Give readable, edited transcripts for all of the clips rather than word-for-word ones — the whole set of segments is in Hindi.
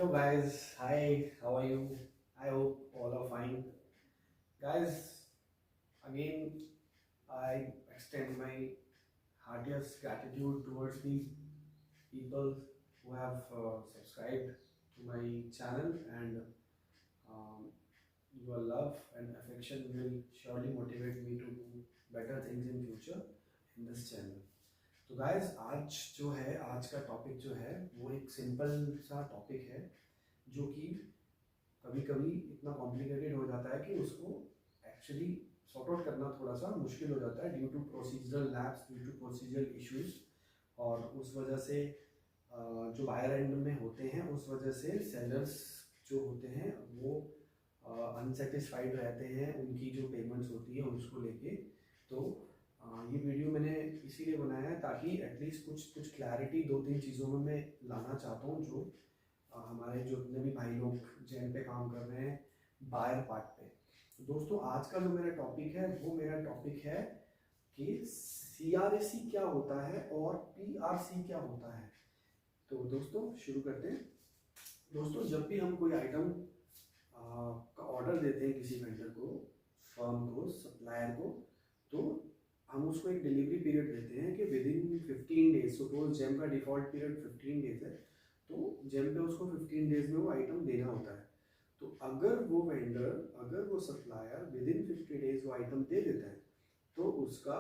Hello guys, hi, how are you? I hope all are fine. Guys, again I extend my heartiest gratitude towards the people who have subscribed to my channel, and um, your love and affection will surely motivate me to do better things in future in this channel. तो गाइस आज का टॉपिक जो है वो एक सिंपल सा टॉपिक है जो कि कभी कभी इतना कॉम्प्लिकेटेड हो जाता है कि उसको एक्चुअली सॉर्ट आउट करना थोड़ा सा मुश्किल हो जाता है due to procedural lapse, due to procedural issues. और उस वजह से जो बायर एंड में होते हैं उस वजह से सेलर्स जो होते हैं वो अनसेटिस्फाइड रहते हैं उनकी जो पेमेंट्स होती है उसको लेके। तो ये वीडियो मैंने इसीलिए बनाया है ताकि एटलीस्ट कुछ कुछ क्लैरिटी दो तीन चीज़ों में मैं लाना चाहता हूँ जो हमारे जो जितने भी भाई लोग जेन पे काम कर रहे हैं बायर पार्ट पे। तो दोस्तों आज का जो मेरा टॉपिक है वो मेरा टॉपिक है कि सीआरएसी क्या होता है और पीआरसी क्या होता है। तो दोस्तों शुरू करते हैं। दोस्तों जब भी हम कोई आइटम का ऑर्डर देते हैं किसी वेंडर को, फर्म को, सप्लायर को, तो हम उसको एक डिलीवरी पीरियड देते हैं कि within 15 days, suppose GeM का डिफॉल्ट पीरियड 15 डेज है तो जेम पे उसको 15 डेज में वो आइटम देना होता है। तो अगर वो वेंडर, अगर वो सप्लायर विद इन 50 डेज वो आइटम दे देता है तो उसका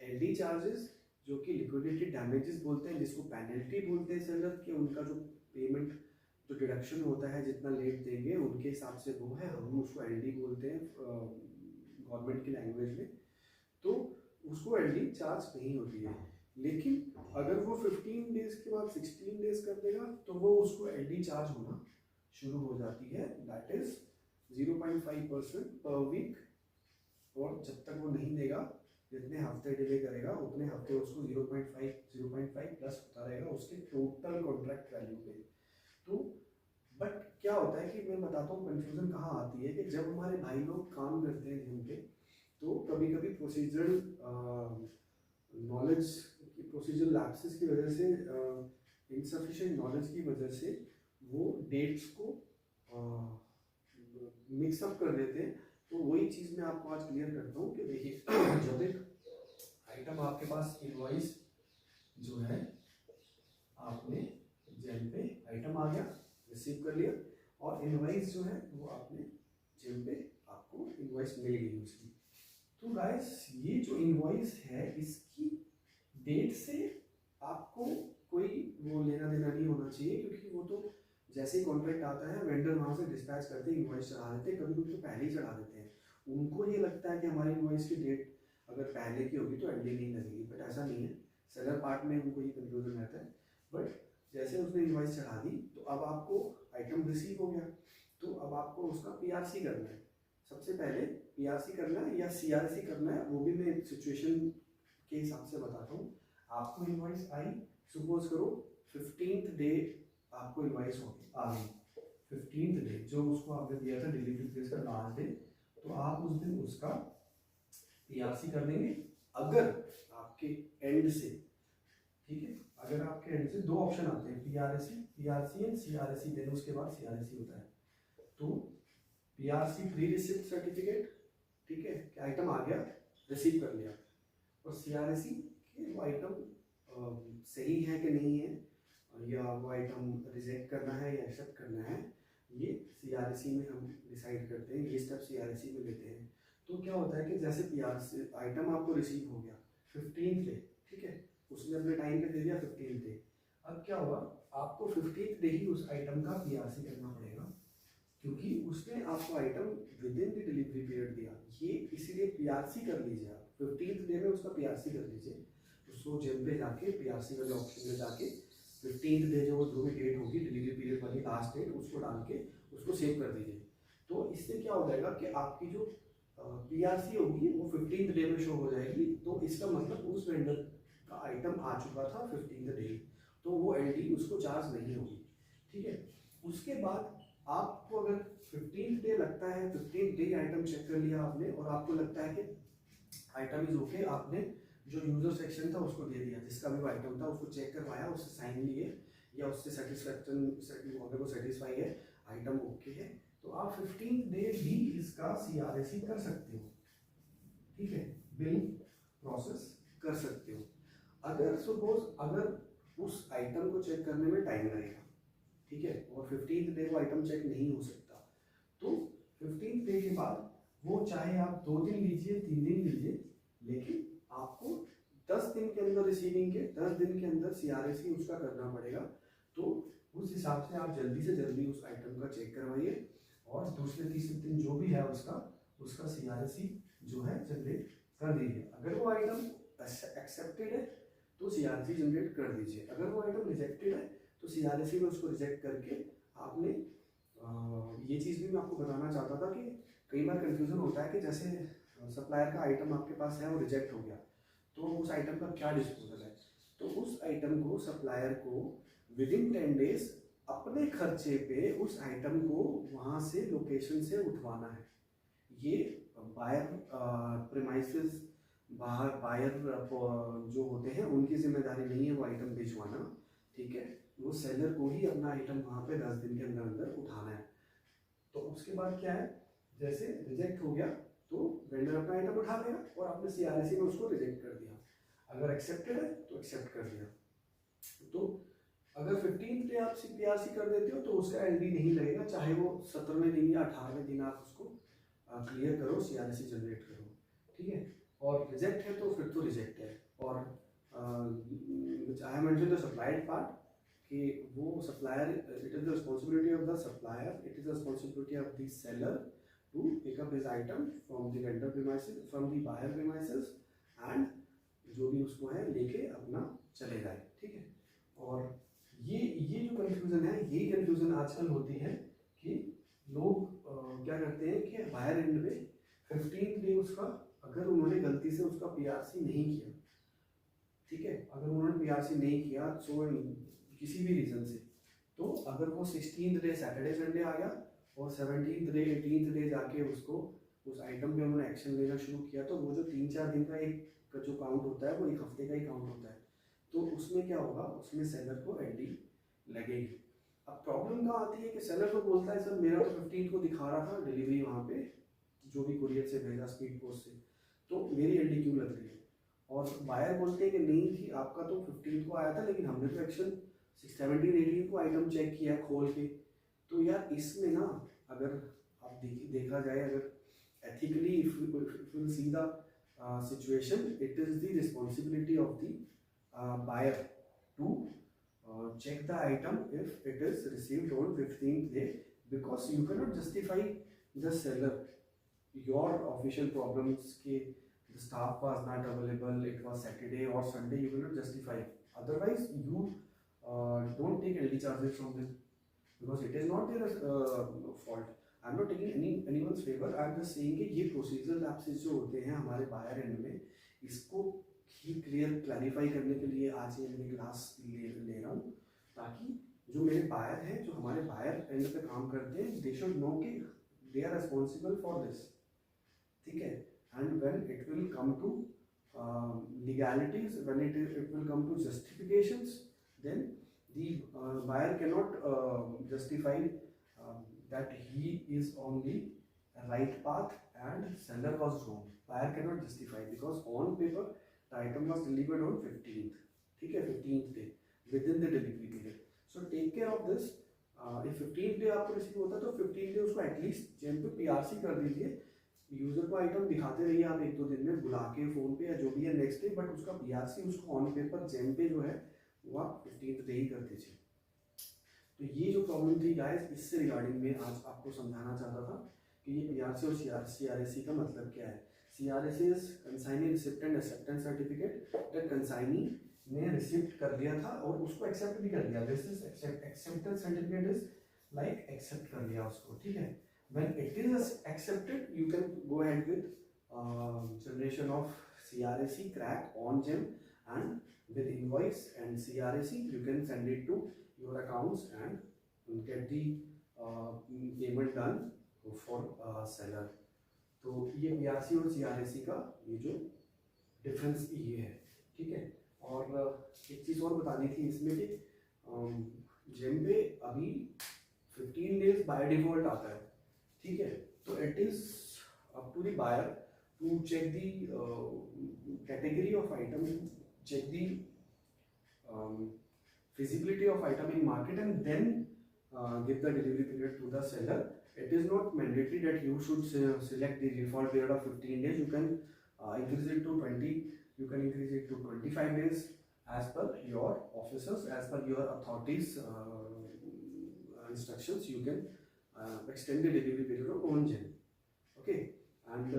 एलडी चार्जेस जो कि लिक्विडिटी डैमेजेस बोलते हैं, जिसको पेनल्टी बोलते हैं सेलर के, उनका जो पेमेंट जो डिडक्शन होता है जितना लेट देंगे उनके हिसाब से वो है, हम उसको एलडी बोलते हैं गवर्नमेंट की लैंग्वेज में। तो उसको एलडी चार्ज नहीं होती है। लेकिन अगर वो 15 डेज के बाद 16 डेज कर देगा तो वो उसको एलडी चार्ज होना शुरू हो जाती है, दैट इज 0.5% पर वीक। और जब तक वो नहीं देगा, जितने हफ्ते डिले करेगा उतने हफ्ते उसको 0.5 प्लस होता रहेगा उसके टोटल कॉन्ट्रैक्ट वैल्यू पे। तो बट क्या होता है कि मैं बताता हूँ कंफ्यूजन कहाँ आती है कि जब हमारे भाई लोग काम करते हैं जिम पे तो कभी कभी प्रोसीजरल नॉलेज की, प्रोसीजरल लैप्सेस की वजह से, इनसफिशिएंट नॉलेज की वजह से वो डेट्स को मिक्सअप कर देते हैं। तो वही चीज़ मैं आपको आज क्लियर करता हूँ कि देखिए जब एक आइटम आपके पास इनवॉइस जो है, आपने जेम पे आइटम आ गया, रिसीव कर लिया, और इनवॉइस जो है वो आपने जेम पे आपको इनवॉइस मिल गई उसकी। तो गाइस ये जो इनवॉइस है इसकी डेट से आपको कोई वो लेना देना नहीं होना चाहिए, क्योंकि वो तो जैसे ही कॉन्ट्रैक्ट आता है वेंडर वहाँ से डिस्पैच करते हैं, इनवॉइस चढ़ा देते हैं, कभी कभी तो पहले ही चढ़ा देते हैं। उनको ये लगता है कि हमारी इनवॉइस की डेट अगर पहले की होगी तो एलडी नहीं लगेगी, बट ऐसा नहीं है। सेलर पार्ट में उनको ये कंफ्यूजन रहता है। बट जैसे उसने इनवॉइस चढ़ा दी तो अब आपको आइटम रिसीव हो गया, तो अब आपको उसका पीआरसी करना है। सबसे पहले पीआरसी करना है या सीआरसी करना है वो भी मैं सिचुएशन के हिसाब से बताता हूँ। आपको इनवॉइस आई, सपोज करो 15th डे आपको इनवॉइस होगी आ गई, 15th डे जो उसको आपने दिया था डिलीवरी प्लेस का लास्ट डे, तो आप उस दिन उसका पीआरसी कर देंगे। अगर आपके एंड से, ठीक है, अगर आपके एंड से दो ऑप्शन आते हैं, पीआरसी एंड सीआरसी, देन उसके बाद सीआरसी होता है। तो पीआरसी प्री रिसिप्ट सर्टिफिकेट, ठीक है, कि आइटम आ गया, रिसीव कर लिया, और सीआरसी कि वो आइटम सही है कि नहीं है, या वो आइटम रिजेक्ट करना है या एक्सेप्ट करना है, ये सीआरसी में हम डिसाइड करते हैं, ये स्टेप सीआरसी में लेते हैं। तो क्या होता है कि जैसे पीआरसी आइटम आपको रिसीव हो गया 15th डे, ठीक है, उसने अपने टाइम पे दे दिया 15th डे। अब क्या होगा, आपको 15th डे ही उस आइटम का पीआरसी करना पड़ेगा, क्योंकि उसने आपको item with in the delivery period दिया। ये इसीलिए पीआरसी कर लीजिए आप, 15th डे में उसका पीआरसी कर लीजिए। उसको जेम पे जाके पीआरसी वाले ऑप्शन में जाके 15th डे जो भी डेट होगी डिलीवरी पीरियड वाली लास्ट डेट, उसको डाल के उसको सेव कर दीजिए। तो इससे क्या हो जाएगा कि आपकी जो पीआरसी होगी वो 15th डे में शो हो जाएगी। तो इसका मतलब उस वेंडर का आइटम आ चुका था 15th डे, तो वो एलडी उसको चार्ज नहीं होगी, ठीक है। उसके बाद आपको अगर 15th डे लगता है, 15th डे आइटम चेक कर लिया आपने और आपको लगता है कि आइटम इज ओके, आपने जो यूजर सेक्शन था उसको दे दिया, जिसका भी आइटम था उसको चेक करवाया, उससे साइन लिए, या उससे सेटिस्फैक्शन अगर वो सेटिस्फाई है, आइटम ओके है, तो आप 15th डे भी इसका CRAC कर सकते हो, ठीक है, बिल प्रोसेस कर सकते हो। अगर सपोज अगर उस आइटम को चेक करने में टाइम लगेगा, ठीक है, और 15th डे वो आइटम चेक नहीं हो सकता, तो 15th डे के बाद वो चाहे आप 2 दिन लीजिए 3 दिन लीजिए, लेकिन आपको 10 दिन के अंदर रिसीविंग के 10 दिन के अंदर CRAC उसका करना पड़ेगा। तो उस हिसाब से आप जल्दी से जल्दी उस आइटम का चेक करवाइए और दूसरे तीसरे दिन जो भी है उसका CRAC जो है जनरेट कर दीजिए। अगर वो आइटम एक्सेप्टेड है तो CRAC जनरेट कर दीजिए, अगर वो आइटम रिजेक्टेड है तो CRAC में उसको रिजेक्ट करके आपने ये चीज़ भी मैं आपको बताना चाहता था कि कई बार कंफ्यूजन होता है कि जैसे सप्लायर का आइटम आपके पास है वो रिजेक्ट हो गया, तो उस आइटम का क्या डिस्पोजल है। तो उस आइटम को सप्लायर को विदिन 10 डेज अपने खर्चे पे उस आइटम को वहाँ से लोकेशन से उठवाना है। ये बायर प्रेमाइसेस बायर जो होते हैं उनकी जिम्मेदारी नहीं है वो आइटम भिजवाना, ठीक है, वो सेलर को ही अपना आइटम वहाँ पे 10 दिन के अंदर अंदर उठाना है। तो उसके बाद क्या है, जैसे रिजेक्ट हो गया तो वेंडर अपना आइटम उठा लेगा और आपने CRAC में उसको रिजेक्ट कर दिया, अगर एक्सेप्टेड है तो एक्सेप्ट कर दिया। तो अगर 15th डे आप CPRC कर देते हो तो उसका LD नहीं लगेगा, चाहे वो 17वें दिन या 18वें दिन आप उसको क्लियर करो, CRAC जनरेट करो, ठीक है। और रिजेक्ट है तो फिर तो रिजेक्ट है। और I mention the supplied part कि वो supplier, it is the responsibility of the supplier, it is the responsibility of the seller to pick up his item from the vendor premises, from the buyer premises, and जो भी उसको है लेके अपना चले जाए, ठीक है। और ये जो कंफ्यूजन है, यही कंफ्यूजन आजकल होती है कि लोग क्या करते हैं कि बायर एंड में 15th डे उसका, अगर उन्होंने गलती से उसका PRC नहीं किया, ठीक है, अगर उन्होंने PRC नहीं किया सो किसी भी रीज़न से, तो अगर वो 16th डे सैटरडे संडे आ गया और 17th डे 18th डे जाके उसको उस आइटम पे उन्होंने एक्शन लेना शुरू किया, तो वो जो 3-4 दिन का एक जो काउंट होता है वो एक हफ्ते का ही काउंट होता है। तो उसमें क्या होगा, उसमें सेलर को LD लगेगी। अब प्रॉब्लम कहाँ आती है कि सेलर को बोलता है सर मेरा तो 15th को दिखा रहा था डिलीवरी वहाँ पे जो भी कुरियर से भेजा स्पीड पोस्ट से, तो मेरी LD क्यों लग रही है। और बायर बोलते हैं कि नहीं जी आपका तो 15th को आया था लेकिन हमने तो एक्शन 17, 18 को आइटम चेक किया खोल के। तो यार इसमें ना अगर आप देखा जाए, अगर ethically if you will see the situation, it is the responsibility of the buyer to check the item if it is received on 15th day, because you cannot justify the seller your official problems कि the staff was not available, it was Saturday or Sunday, you cannot justify, otherwise you don't take LD charges from them because it is not their fault. I am not taking anyone's favor, I am just saying कि ये प्रोसीजर लैप्सेस जो होते हैं हमारे बायर एंड में, इसको ही क्लैरिफाई करने के लिए आज ये मैं क्लास ले रहा हूँ, ताकि जो मेरे बायर हैं, जो हमारे बायर एंड पे काम करते हैं, दे शुड नो कि they are responsible for this, ठीक है। And when it will come to legalities, when it will come to justifications, then the buyer can not justify that he is on the right path and seller was wrong. Buyer cannot justify because on paper the item was delivered on 15th, ठीक है, 15th day within the delivery period. So take care of this. if 15th day आपको रिसीव होता है तो 15th day उसको एटलीस्ट जेम पे PRC कर दीजिए, यूजर को आइटम दिखाते रहिए आप 1-2 दिन में बुला के फोन पे या जो भी है नेक्स्ट डे, बट उसका PRC उसको ऑन पेपर जेम पे जो है वो आप 15th डे ही कर दीजिए। तो ये जो प्रॉब्लम थी गाइस, इससे रिगार्डिंग में आज आपको समझाना चाहता था कि ये PRC और CRAC का मतलब क्या है। CRAC is consignee receipt and acceptance certificate, that consignee ने रिसिप्ट कर लिया था और उसको एक्सेप्ट भी कर लिया, this is acceptance certificate is like accept कर लिया उसको, ठीक है। When it is accepted you can go ahead with generation of CRAC क्रैक on GeM and with invoice and CRAC you can send it to your accounts and get the payment done for seller। तो ये PRC और CRAC का ये जो डिफरेंस ये है, ठीक है। और एक चीज़ और बतानी थी इसमें कि जेम पे अभी 15 डेज बाय डिफॉल्ट आता है, ठीक है। तो it is up to the buyer to check the category of item, check the feasibility of item in market, and then give the delivery period to the seller. It is not mandatory that you should select the default period of 15 days. You can increase it to 20, you can increase it to 25 days as per your officers, as per your authorities instructions. You can extend the delivery period of own gen. Okay, and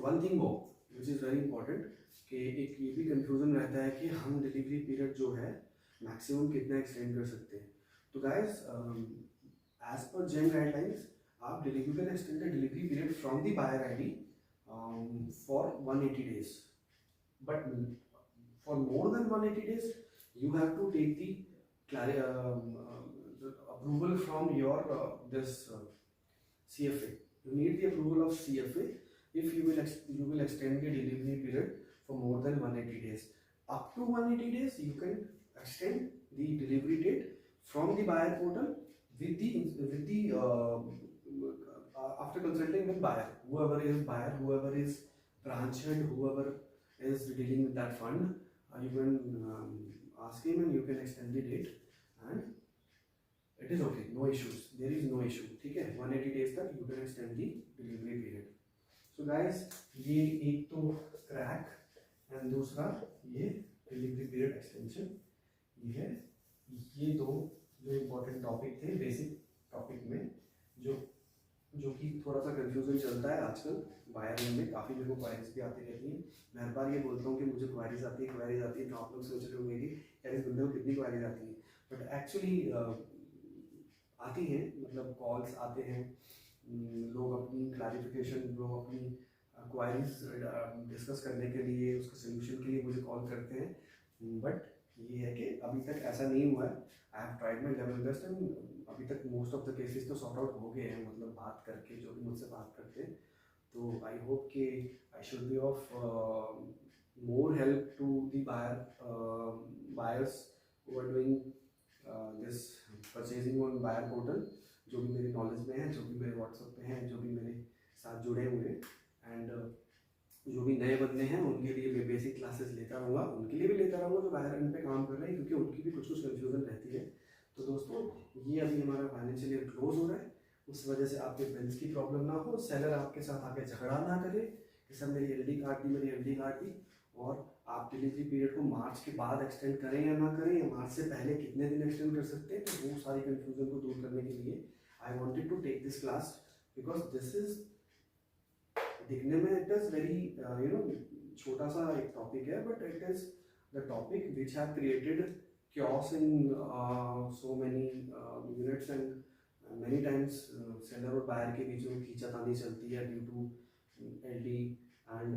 one thing more which is very important, कि एक ये भी कंफ्यूजन रहता है कि हम डिलीवरी पीरियड जो है मैक्सिमम कितना एक्सटेंड कर सकते हैं। तो guys as per GeM guidelines आप you can extend the delivery period from the buyer ID for 180 days, but for more than 180 days you have to take the approval from your this CFA. You need the approval of CFA if you will extend the delivery period for more than 180 days. Up to 180 days you can extend the delivery date from the buyer portal with the after consulting with buyer, whoever is branch head, whoever is dealing with that fund, you can ask him and you can extend the date, and it is okay, no issues, there is no issue, ठीक है। 180 days तक you can extend the delivery period. So guys, ये एक तो क्रैक एंड दूसरा ये डिलीवरी पीरियड एक्सटेंशन, ये है। ये दो जो इम्पोर्टेंट टॉपिक थे बेसिक टॉपिक में, जो कि थोड़ा सा कंफ्यूजन चलता है आजकल बायर में। काफ़ी मेरे को क्वारीज भी आती रहती हैं। मैं हर बार ये बोलता हूँ कि मुझे क्वारीज आती है, तो आप लोग सोच रहे होंगे कि यार इस बंदे को कितनी क्वारीज आती है, बट एक्चुअली आती हैं, मतलब कॉल्स आते हैं, लोग अपनी क्लैरिफिकेशन, लोग अपनी क्वारीज डिस्कस करने के लिए, उसके सोल्यूशन के लिए मुझे कॉल करते हैं। बट ये है कि अभी तक ऐसा नहीं हुआ है। I have tried my level best and अभी तक मोस्ट ऑफ द केसेस तो सॉर्ट आउट हो गए हैं, मतलब बात करके, जो भी मुझसे बात करते हैं। तो आई होप कि I should be of more help to the buyers who are doing this purchasing on buyer portal, जो भी मेरी नॉलेज में है, जो भी मेरे व्हाट्सएप पे हैं, जो भी मेरे साथ जुड़े हुए हैं, एंड जो भी नए बंदे हैं उनके लिए मैं बेसिक क्लासेस लेता रहूँगा, उनके लिए भी लेता रहूँगा जो बाहर एंड पे काम कर रहे हैं, क्योंकि उनकी भी कुछ कन्फ्यूजन रहती है। तो दोस्तों, ये अभी हमारा फाइनेंशियल ईयर क्लोज हो रहा है, उस वजह से आपके बिल्स की प्रॉब्लम ना हो, सेलर आपके साथ आके झगड़ा ना करे कि सर मेरी एलडी काट दी, और आप डिलीवरी पीरियड को मार्च के बाद एक्सटेंड करें या ना करें, या मार्च से पहले कितने दिन एक्सटेंड कर सकते हैं। तो वो सारी कन्फ्यूजन को दूर करने के लिए I wanted to take this class, because this is दिखने में इट इज वेरी छोटा सा एक टॉपिक है, but it is the topic which have created chaos in so many units, and many times seller और buyer के बीच में खींचातानी चलती है due to LD and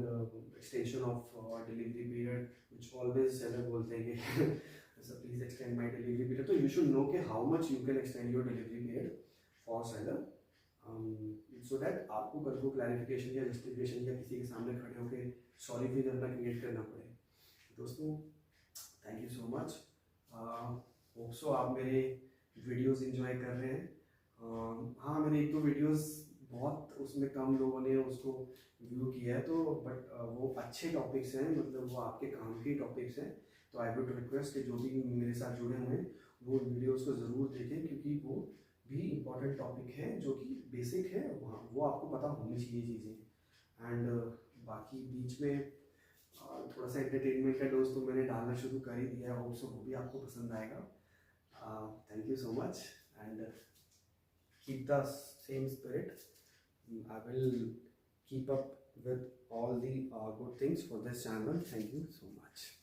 extension of delivery period, which always seller बोलते हैं कि so please extend my delivery period. तो you should know कि how much you can extend your delivery period for seller, so that आपको कल को क्लैरिफिकेशन या जस्टिफिकेशन या किसी के सामने खड़े होकर सॉरी भी करना क्रिएट करना पड़े। दोस्तों, thank you so much. Hope so आप मेरे वीडियोस एंजॉय कर रहे हैं। हाँ, मेरे एक दो वीडियोस बहुत उसमें कम लोगों ने उसको व्यू किया है, तो बट वो अच्छे टॉपिक्स हैं, मतलब वो आपके काम के टॉपिक्स हैं। तो आई वुड रिक्वेस्ट कि जो भी मेरे साथ जुड़े हुए हैं वो वीडियोस को ज़रूर देखें, क्योंकि वो भी इम्पोर्टेंट टॉपिक है, जो कि बेसिक है, वो आपको पता होनी चाहिए चीज़ें। एंड बाकी बीच में थोड़ा सा एंटरटेनमेंट का डोज तो मैंने डालना शुरू कर ही दिया है, होप सो वो भी आपको पसंद आएगा। Thank you so much and keep the same spirit. I will keep up with all the good things for this channel. Thank you so much.